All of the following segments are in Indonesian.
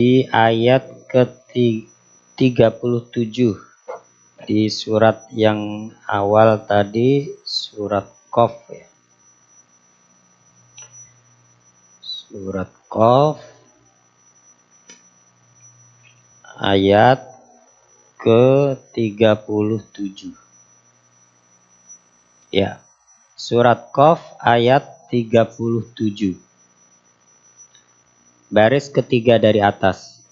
di ayat ke-37 di surat yang awal tadi, surat Qaf ya. Surat Qaf ayat ke-37. Ya. Surat Qaf ayat 37. Baris ketiga dari atas.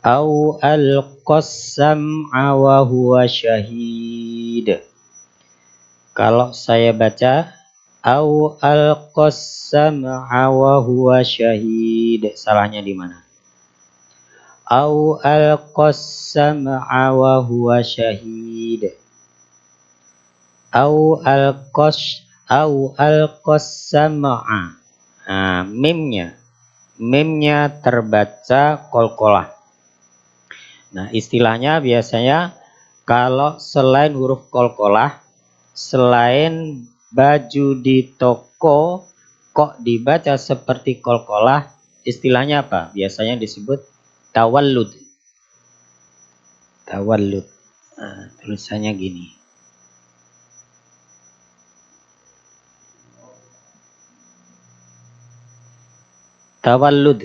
Au al-qassam'a wa huwa syahid. Kalau saya baca au al-qassam'a wa huwa syahid. Salahnya di mana? Au al-qassam'a wa huwa syahid. Au al-qassam'a. Nah, mimnya terbaca qalqalah. Nah, istilahnya biasanya kalau selain huruf qalqalah, selain baju di toko kok dibaca seperti qalqalah, istilahnya apa? Biasanya disebut tawallud. Tawallud. Nah, tulisannya gini. Tawallud.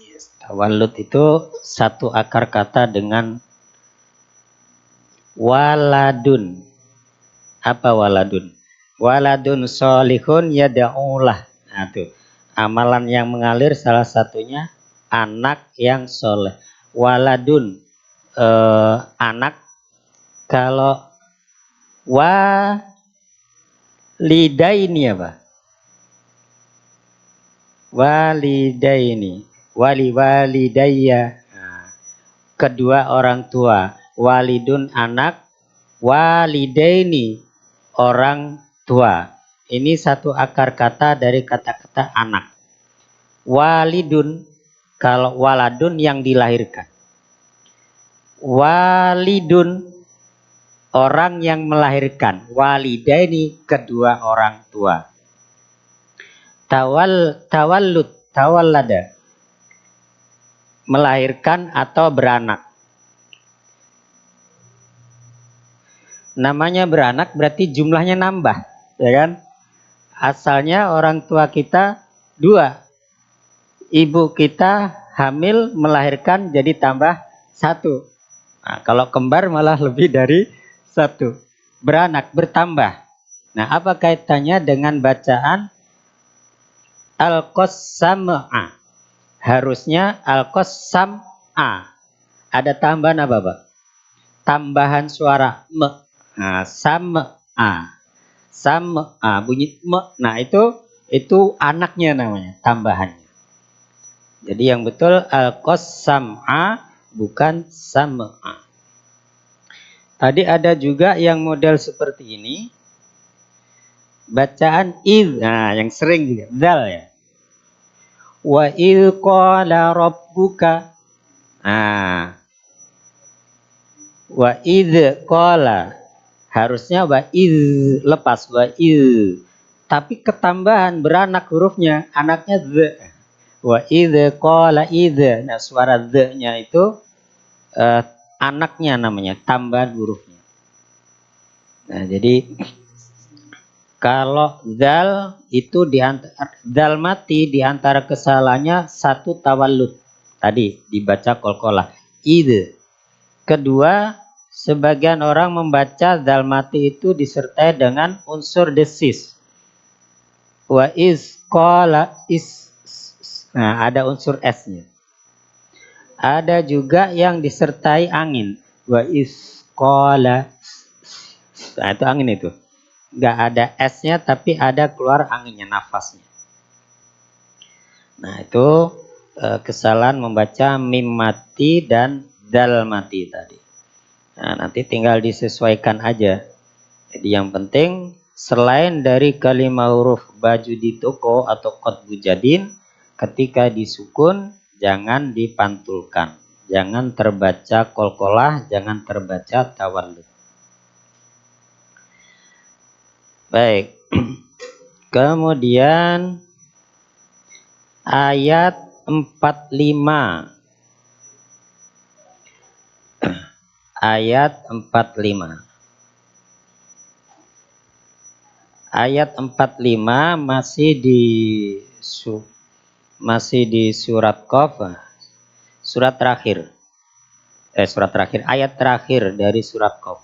Yes, tawallud itu satu akar kata dengan waladun. Apa waladun? Waladun solihun yada'ulah. Nah, tuh. Amalan yang mengalir salah satunya anak yang soleh. Waladun anak. Kalau walidaini apa? Walidaini. Walidayya. Nah, kedua orang tua. Walidun anak. Walidaini orang tua. Ini satu akar kata dari kata-kata anak. Walidun, kalau waladun yang dilahirkan. Walidun orang yang melahirkan. Walidaini kedua orang tua. Tawallada melahirkan atau beranak. Namanya beranak berarti jumlahnya nambah, ya kan? Asalnya orang tua kita 2. Ibu kita hamil melahirkan jadi tambah 1. Nah, kalau kembar malah lebih dari 1. Beranak bertambah. Nah, apa kaitannya dengan bacaan al-qassam'a? Harusnya al-qassam'a. Ada tambahan apa, Pak? Tambahan suara me. Nah, sam'a. Sam'a bunyi me. Nah, itu anaknya namanya, tambahannya. Jadi yang betul al-qassam'a bukan sam'a. Tadi ada juga yang model seperti ini. Bacaan id. Nah, yang sering juga dal ya. Wa id qala rabbuka. Nah, wa id qala. Harusnya wa id lepas wa id. Tapi ketambahan beranak hurufnya, anaknya the. Wa id qala id. Nah, suara the-nya itu anaknya namanya, tambahan hurufnya. Nah, jadi kalau dal itu dal mati diantara kesalahannya satu tawallud. Tadi dibaca qalqalah. Id. Kedua, sebagian orang membaca dal mati itu disertai dengan unsur desis. Wa is qala is. Nah, ada unsur s-nya. Ada juga yang disertai angin. Wa is qala. Nah, itu angin itu. Nggak ada S-nya tapi ada keluar anginnya, nafasnya. Nah, itu kesalahan membaca mim mati dan dal mati tadi. Nah, nanti tinggal disesuaikan aja. Jadi yang penting selain dari kalimat huruf baju di toko atau qatbu jadin, ketika disukun jangan dipantulkan. Jangan terbaca qalqalah, jangan terbaca tawallud. Baik. Kemudian Ayat 45. Ayat 45. Ayat 45 masih di surat Qaf, surat terakhir. Surat terakhir, ayat terakhir dari surat Qaf.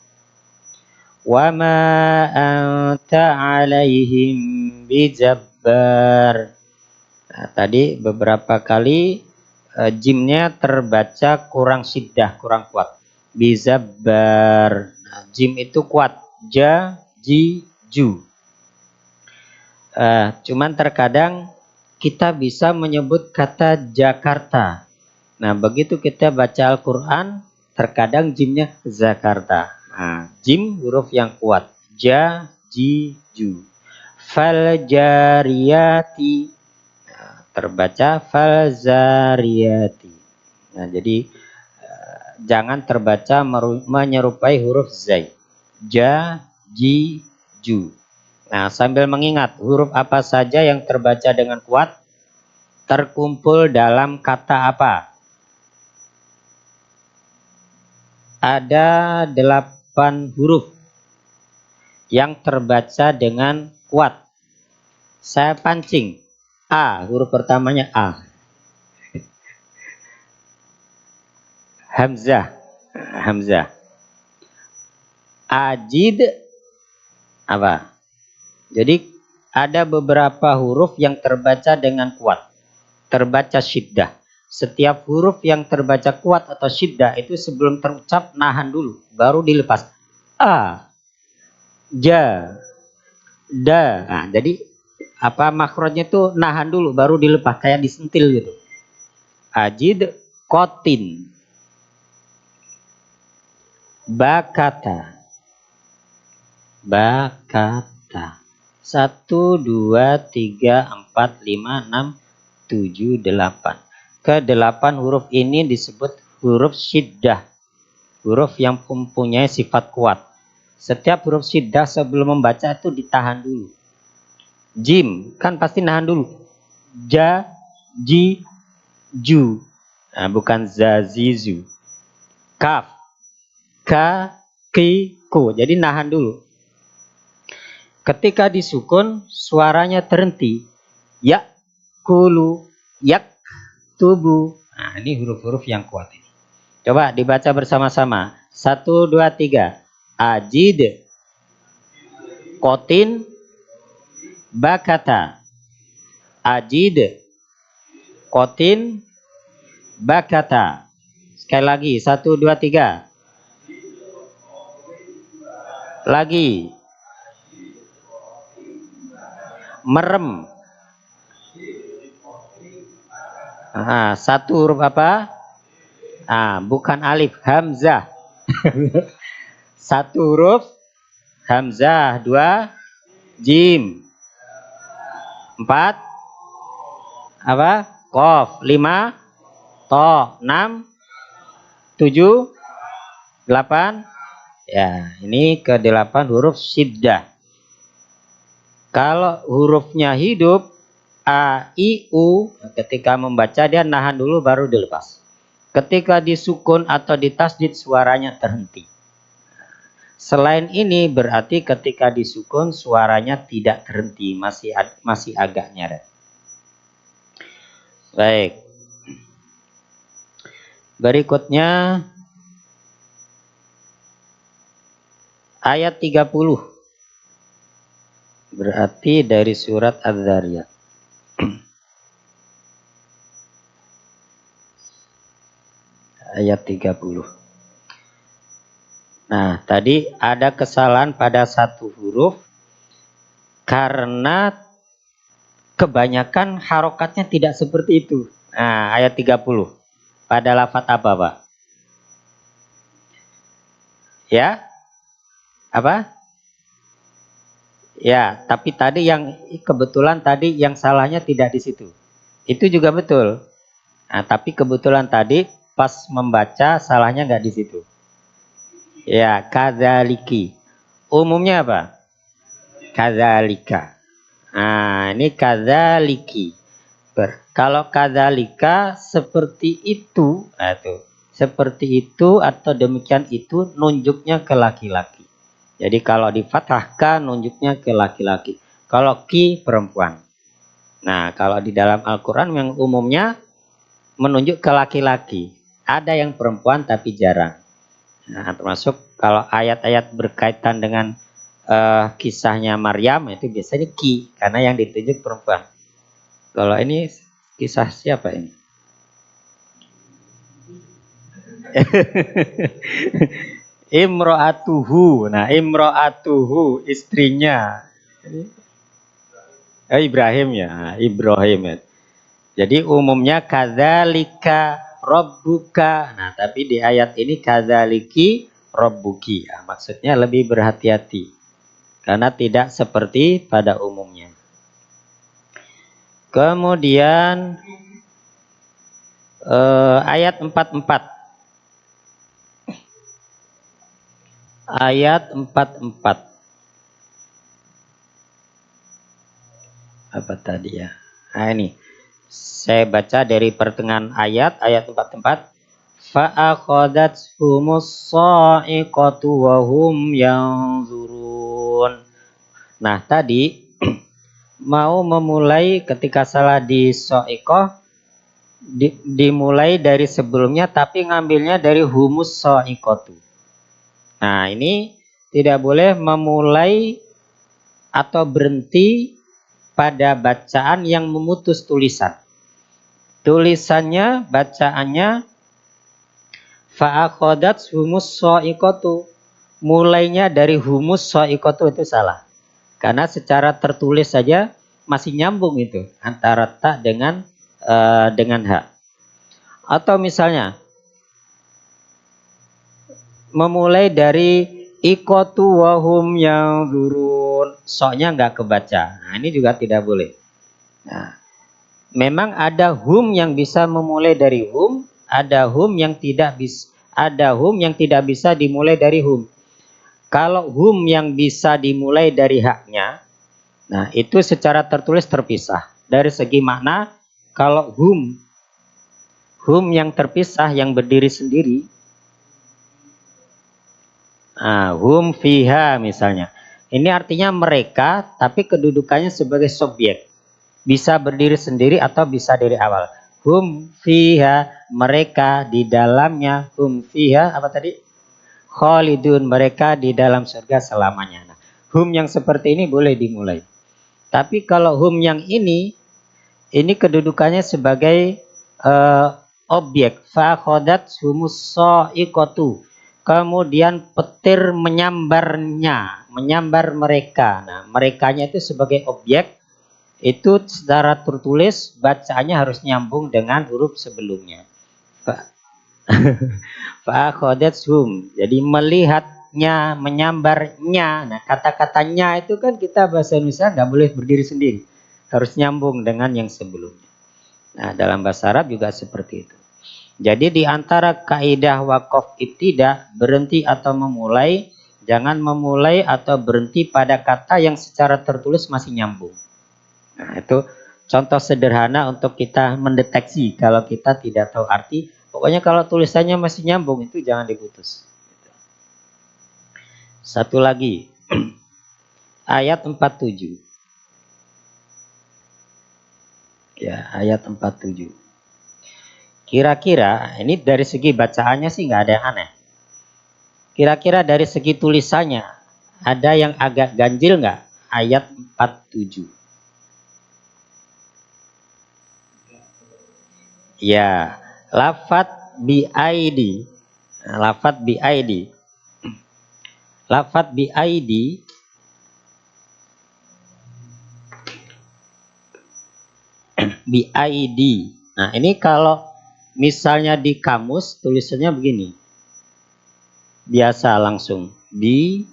Wa ma anta 'alaihim bijabbar. Nah, tadi beberapa kali jimnya terbaca kurang syiddah, kurang kuat. Bizabbar. Nah, jim itu kuat. Ja, ji, ju. Cuman terkadang kita bisa menyebut kata Jakarta. Nah, begitu kita baca Al-Quran, terkadang jimnya Zakarta. Nah, jim huruf yang kuat. Ja, ji, ju. Fal jariyati. Nah, terbaca fal zariyati. Nah, jadi jangan terbaca menyerupai huruf zai. Ja, ji, ju. Nah, sambil mengingat huruf apa saja yang terbaca dengan kuat terkumpul dalam kata apa? Ada 8 huruf yang terbaca dengan kuat. Saya pancing. A, huruf pertamanya A. Hamzah. Hamzah. Ajid apa? Jadi ada beberapa huruf yang terbaca dengan kuat, terbaca syiddah. Setiap huruf yang terbaca kuat atau syiddah itu sebelum terucap nahan dulu, baru dilepas. A, ja, da. Nah, jadi apa makrotnya itu nahan dulu, baru dilepas kayak disentil gitu. Ajid, kotin, bakata, bakata. 1, 2, 3, 4, 5, 6, 7, 8. Ke-8 huruf ini disebut huruf syiddah. Huruf yang mempunyai sifat kuat. Setiap huruf syiddah sebelum membaca itu ditahan dulu. Jim kan pasti nahan dulu. Ja, ji, ju. Nah, bukan za, zizu. Kaf, ka, ki, ku. Jadi nahan dulu. Ketika disukun suaranya terhenti. Ya, kulu, yak, tubu. Nah, ini huruf-huruf yang kuat ini. Coba dibaca bersama-sama. 1, 2, 3. Ajid, kotin, bakata. Ajid, kotin, bakata. Sekali lagi. 1, 2, 3. Lagi. Merem. Nah, 1 huruf apa? Bukan alif, hamzah. 1 huruf hamzah. 2 jim. 4 apa? Qaf. 5 to. 6 7 8. Ya, ini ke-8 huruf syiddah. Kalau hurufnya hidup a, i, u, ketika membaca dia nahan dulu baru dilepas. Ketika disukun atau ditasdid suaranya terhenti. Selain ini berarti ketika disukun suaranya tidak terhenti, masih agak nyeret. Baik. Berikutnya ayat 30. Berarti dari surat Az-Zariyat. Ayat 30. Nah, tadi ada kesalahan pada 1 huruf karena kebanyakan harokatnya tidak seperti itu. Nah, ayat 30. Pada lafaz apa, Pak? Ya? Apa? Ya, tapi tadi yang kebetulan tadi yang salahnya tidak di situ. Itu juga betul. Nah, tapi kebetulan tadi pas membaca salahnya nggak di situ. Ya, kadzaliki. Umumnya apa? Kadzalika. Nah, ini kadzaliki. Kalau kadzalika seperti itu, nah itu, seperti itu atau demikian itu nunjuknya ke laki-laki. Jadi kalau di fathahkan nunjuknya ke laki-laki. Kalau ki perempuan. Nah, kalau di dalam Al-Qur'an yang umumnya menunjuk ke laki-laki. Ada yang perempuan tapi jarang. Nah, termasuk kalau ayat-ayat berkaitan dengan kisahnya Maryam itu biasanya ki karena yang ditunjuk perempuan. Kalau ini kisah siapa ini? Imro'atuhu. Nah, imro'atuhu istrinya. Ibrahim ya, Ibrahim ya. Jadi umumnya kadzalika rabbuka. Nah, tapi di ayat ini kadzaliki rabbuki. Nah, maksudnya lebih berhati-hati karena tidak seperti pada umumnya. Kemudian ayat 44. Ayat 44. Apa tadi ya? Nah, ini. Saya baca dari pertengahan ayat 44. Fa'akhadathumus sha'iqatu wa hum yanzurun. Nah, tadi mau memulai ketika salah di sha'iqah dimulai dari sebelumnya tapi ngambilnya dari humus sha'iqatu. Nah, ini tidak boleh memulai atau berhenti pada bacaan yang memutus tulisan. Tulisannya, bacaannya fa'akhadat humus sha'iqatu. Mulainya dari humus sha'iqatu itu salah. Karena secara tertulis saja masih nyambung itu antara ta dengan ha. Atau misalnya memulai dari ikotu wahum yang durun, soknya nggak kebaca. Nah, ini juga tidak boleh. Nah, memang ada hum yang bisa memulai dari hum, ada hum yang tidak bisa dimulai dari hum. Kalau hum yang bisa dimulai dari haknya, nah itu secara tertulis terpisah. Dari segi makna, kalau hum yang terpisah yang berdiri sendiri, hum fiha misalnya. Ini artinya mereka, tapi kedudukannya sebagai subjek. Bisa berdiri sendiri atau bisa dari awal. Hum fiha, mereka di dalamnya. Hum fiha, apa tadi? Khalidun, mereka di dalam surga selamanya. Nah, hum yang seperti ini boleh dimulai. Tapi kalau hum yang ini kedudukannya sebagai objek. Fa khodat humus so'ikotu. Kemudian petir menyambar mereka. Nah, merekanya itu sebagai objek, itu secara tertulis bacaannya harus nyambung dengan huruf sebelumnya. Fa'akhodathum. Jadi melihatnya, menyambarnya. Nah, kata-katanya itu kan kita bahasa Indonesia nggak boleh berdiri sendiri. Harus nyambung dengan yang sebelumnya. Nah, dalam bahasa Arab juga seperti itu. Jadi di antara kaidah waqaf ibtida, berhenti atau memulai, jangan memulai atau berhenti pada kata yang secara tertulis masih nyambung. Nah, itu contoh sederhana untuk kita mendeteksi kalau kita tidak tahu arti. Pokoknya kalau tulisannya masih nyambung itu jangan diputus. Satu lagi. Ayat 47. Ya, ayat 47. Kira-kira ini dari segi bacaannya sih nggak ada yang aneh. Kira-kira dari segi tulisannya ada yang agak ganjil nggak? Ayat 47. Ya, lafat bi-aidi. Lafat bi-aidi. Lafat bi-aidi bi-id. Nah, ini kalau misalnya di kamus tulisannya begini. Biasa langsung bi-id.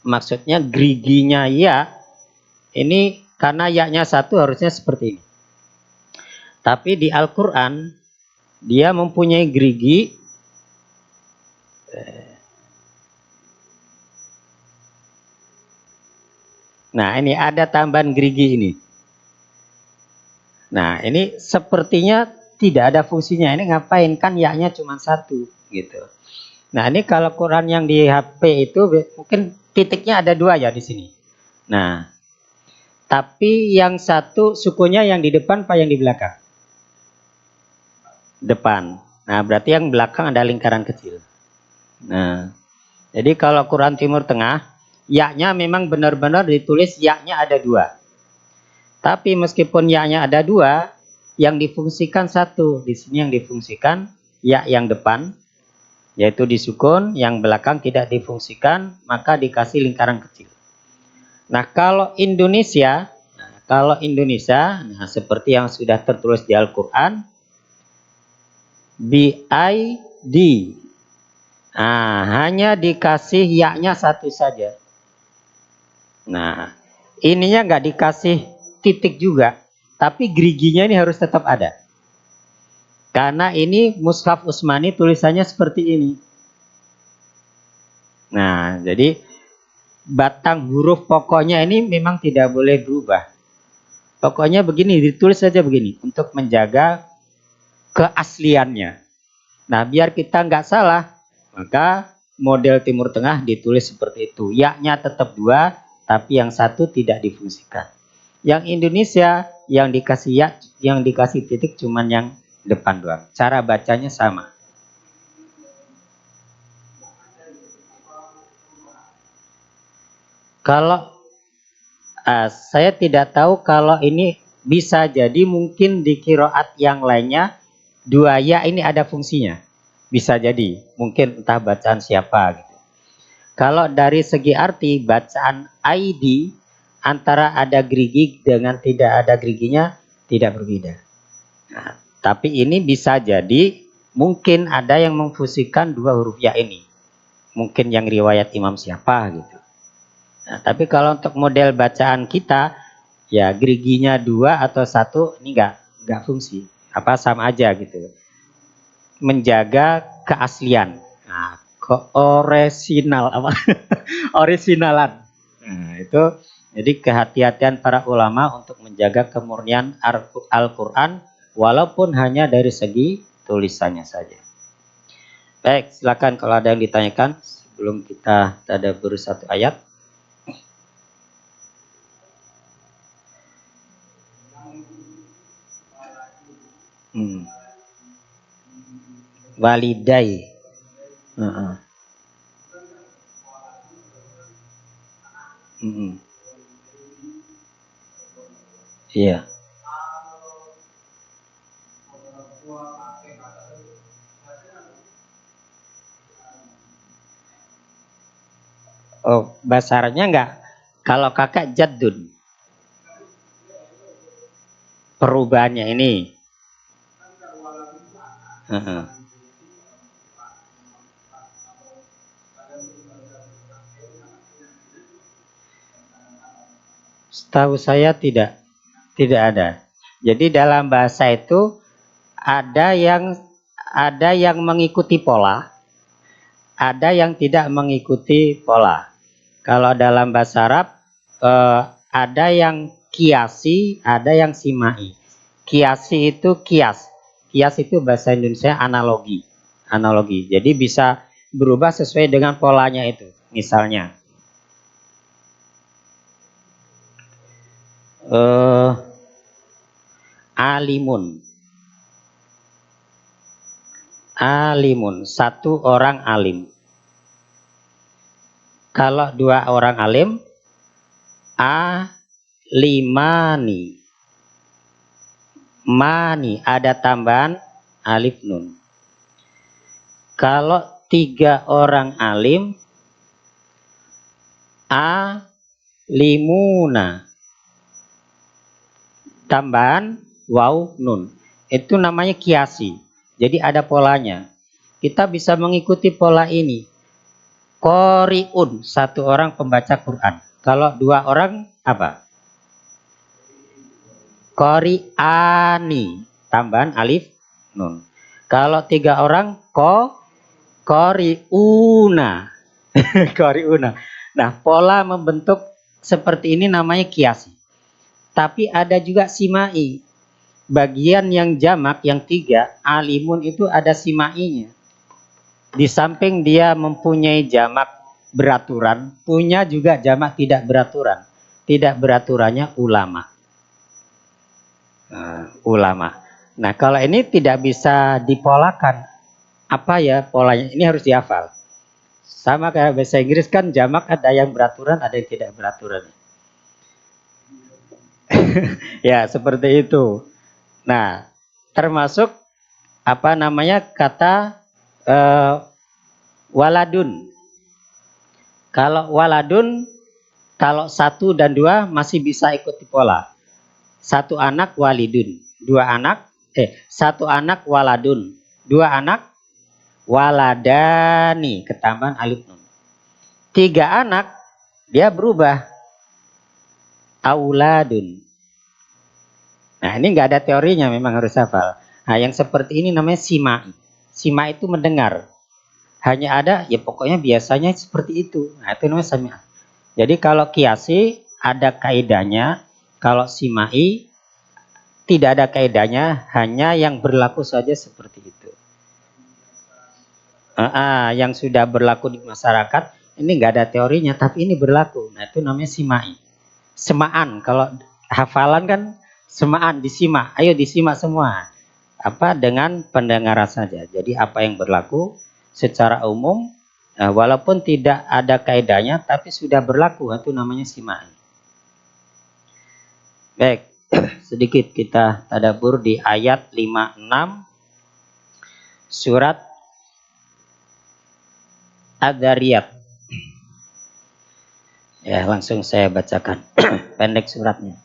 Maksudnya geriginya ya. Ini karena ya-nya satu harusnya seperti ini. Tapi di Al-Qur'an dia mempunyai gerigi Nah, ini ada tambahan gerigi ini. Nah, ini sepertinya tidak ada fungsinya. Ini ngapain? Kan ya-nya cuma satu gitu. Nah, ini kalau Quran yang di HP itu mungkin titiknya ada dua ya di sini. Nah, tapi yang satu sukunya yang di depan apa yang di belakang? Depan. Nah, berarti yang belakang ada lingkaran kecil. Nah, jadi kalau Quran Timur Tengah, ya-nya memang benar-benar ditulis ya-nya ada dua. Tapi meskipun ya-nya ada dua, yang difungsikan satu. Di sini yang difungsikan ya yang depan, yaitu disukun, yang belakang tidak difungsikan, maka dikasih lingkaran kecil. Nah, kalau Indonesia, nah seperti yang sudah tertulis di Al-Quran, BID. Nah, hanya dikasih ya-nya satu saja. Nah, ininya nggak dikasih titik juga, tapi geriginya ini harus tetap ada. Karena ini Mushaf Utsmani tulisannya seperti ini. Nah, jadi batang huruf pokoknya ini memang tidak boleh berubah. Pokoknya begini, ditulis saja begini untuk menjaga keasliannya. Nah, biar kita nggak salah, maka model Timur Tengah ditulis seperti itu. Ya-nya tetap dua, tapi yang satu tidak difungsikan. Yang Indonesia yang dikasih ya, yang dikasih titik cuman yang depan doang. Cara bacanya sama. Kalau saya tidak tahu kalau ini bisa jadi mungkin di kiroat yang lainnya dua ya ini ada fungsinya. Bisa jadi, mungkin entah bacaan siapa gitu. Kalau dari segi arti bacaan ID antara ada gerigi dengan tidak ada geriginya tidak berbeda. Nah, tapi ini bisa jadi mungkin ada yang memfusikan dua huruf ya ini. Mungkin yang riwayat imam siapa gitu. Nah, tapi kalau untuk model bacaan kita ya geriginya dua atau satu ini nggak fungsi. Apa sama aja gitu. Menjaga keaslian. Nah, orisinal apa? Orisinalan. Nah, itu jadi kehati-hatian para ulama untuk menjaga kemurnian Al-Qur'an walaupun hanya dari segi tulisannya saja. Baik, silakan kalau ada yang ditanyakan sebelum kita tadabbur satu ayat. Hmm. Walidai. Uh-uh. Hmm. Iya. Oh, bahasa Arabnya enggak. Kalau kakak jaddun, perubahannya ini. Uh-uh. Setahu saya tidak ada. Jadi dalam bahasa itu ada yang mengikuti pola, ada yang tidak mengikuti pola. Kalau dalam bahasa Arab ada yang kiasi, ada yang simai. Kiasi itu kias. Kias itu bahasa Indonesia analogi. Analogi. Jadi bisa berubah sesuai dengan polanya itu. Misalnya alimun. Alimun, satu orang alim. Kalau dua orang alim, alimani. Mani, ada tambahan alif nun. Kalau tiga orang alim, alimuna. Tambahan waw nun. Itu namanya kiasi. Jadi ada polanya. Kita bisa mengikuti pola ini. Qori'un, satu orang pembaca Quran. Kalau dua orang apa? Qori'ani, tambahan alif nun. Kalau tiga orang qori'una. Qori'una. Nah, pola membentuk seperti ini namanya kiasi. Tapi ada juga simai. Bagian yang jamak, yang 3, alimun itu ada simainya. Di samping dia mempunyai jamak beraturan, punya juga jamak tidak beraturan. Tidak beraturannya ulama. Ulama. Nah, kalau ini tidak bisa dipolakan. Apa ya polanya? Ini harus dihafal. Sama kayak bahasa Inggris kan jamak ada yang beraturan, ada yang tidak beraturan. Ya, seperti itu. Nah, termasuk apa namanya kata waladun. Kalau waladun, kalau 1 dan 2 masih bisa ikuti pola. 1 anak walidun, 1 anak waladun, 2 anak waladani, ketambahan alif nun. 3 anak dia berubah auladun. Nah, ini nggak ada teorinya, memang harus hafal. Nah, yang seperti ini namanya sima. Sima itu mendengar. Hanya ada, ya pokoknya biasanya seperti itu. Nah, itu namanya sami. Jadi kalau kiasi ada kaidahnya, kalau simai tidak ada kaidahnya, hanya yang berlaku saja seperti itu. Yang sudah berlaku di masyarakat, ini nggak ada teorinya, tapi ini berlaku. Nah, itu namanya simai. Semaan, kalau hafalan kan semaan, disimak. Ayo disimak semua. Apa dengan pendengaran saja. Jadi apa yang berlaku secara umum, walaupun tidak ada kaidahnya, tapi sudah berlaku, itu namanya simai. Baik, sedikit kita tadabbur di ayat 56 surat Ad-Dzariyat. Ya, langsung saya bacakan. Pendek suratnya.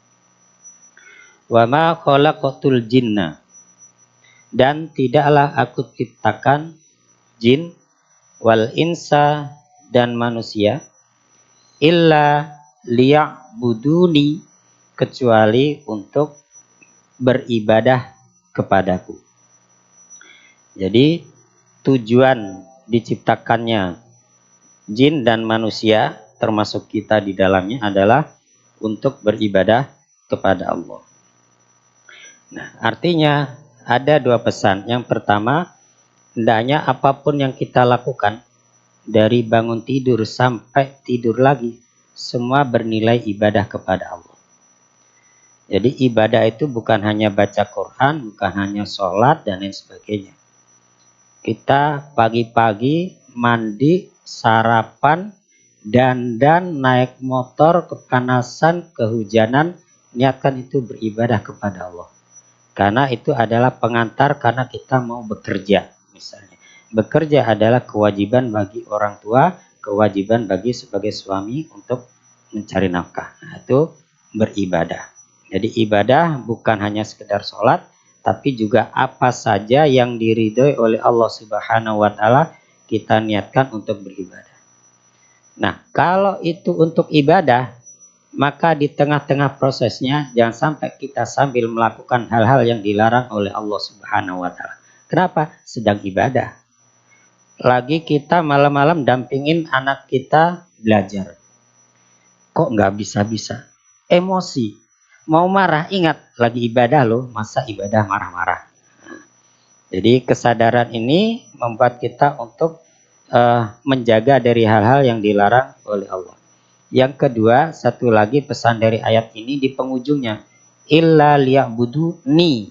Wa ma khalaqatul jinna, dan tidaklah aku ciptakan jin wal insa dan manusia illa liya'buduni, kecuali untuk beribadah kepadaku. Jadi tujuan diciptakannya jin dan manusia, termasuk kita di dalamnya, adalah untuk beribadah kepada Allah. Nah, artinya ada 2 pesan. Yang pertama, hendaknya apapun yang kita lakukan, dari bangun tidur sampai tidur lagi, semua bernilai ibadah kepada Allah. Jadi ibadah itu bukan hanya baca Quran, bukan hanya sholat dan lain sebagainya. Kita pagi-pagi mandi, sarapan, dandan, naik motor, kepanasan, kehujanan, niatkan itu beribadah kepada Allah. Karena itu adalah pengantar, karena kita mau bekerja misalnya. Bekerja adalah kewajiban bagi orang tua, kewajiban bagi sebagai suami untuk mencari nafkah. Nah, itu beribadah. Jadi ibadah bukan hanya sekedar sholat, tapi juga apa saja yang diridhoi oleh Allah Subhanahu wa Ta'ala, kita niatkan untuk beribadah. Nah, kalau itu untuk ibadah, maka di tengah-tengah prosesnya jangan sampai kita sambil melakukan hal-hal yang dilarang oleh Allah Subhanahu wa Ta'ala. Kenapa? Sedang ibadah. Lagi kita malam-malam dampingin anak kita belajar. Kok nggak bisa-bisa? Emosi. Mau marah, ingat lagi ibadah loh, masa ibadah marah-marah. Jadi kesadaran ini membuat kita untuk menjaga dari hal-hal yang dilarang oleh Allah. Yang kedua, satu lagi pesan dari ayat ini di penghujungnya, illa liya'buduni,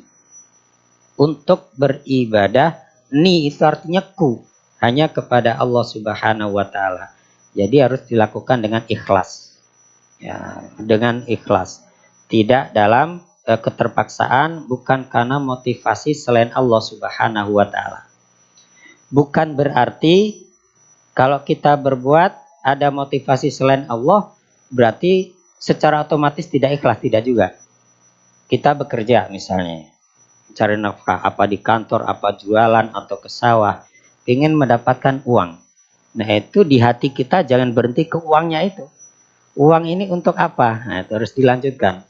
untuk beribadah. Ni itu artinya ku, hanya kepada Allah Subhanahu wa Ta'ala. Jadi harus dilakukan dengan ikhlas. Ya, dengan ikhlas. Tidak dalam keterpaksaan, bukan karena motivasi selain Allah Subhanahu wa Ta'ala. Bukan berarti kalau kita berbuat ada motivasi selain Allah, berarti secara otomatis tidak ikhlas, tidak juga. Kita bekerja misalnya, cari nafkah, apa di kantor, apa jualan, atau ke sawah, ingin mendapatkan uang. Nah, itu di hati kita jangan berhenti ke uangnya itu. Uang ini untuk apa? Nah, itu harus dilanjutkan.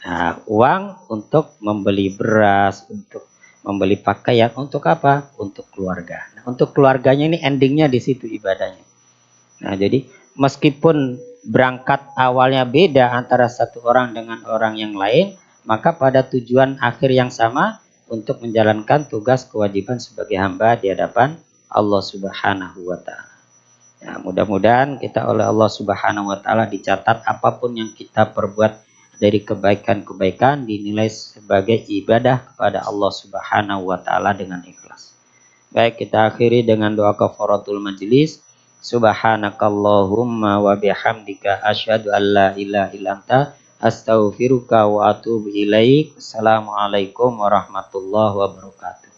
Nah, uang untuk membeli beras, untuk membeli pakaian, untuk apa? Untuk keluarga. Nah, untuk keluarganya ini endingnya di situ ibadahnya. Nah, jadi meskipun berangkat awalnya beda antara satu orang dengan orang yang lain, maka pada tujuan akhir yang sama untuk menjalankan tugas kewajiban sebagai hamba di hadapan Allah Subhanahu wa taala. Ya, mudah-mudahan kita oleh Allah Subhanahu wa taala dicatat apapun yang kita perbuat dari kebaikan-kebaikan dinilai sebagai ibadah kepada Allah Subhanahu wa taala dengan ikhlas. Baik, kita akhiri dengan doa kafaratul majlis. Subhanakallahumma wa bihamdika asyhadu an la ilaha illa anta astaghfiruka wa atubu ilaik. Assalamualaikum warahmatullahi wabarakatuh.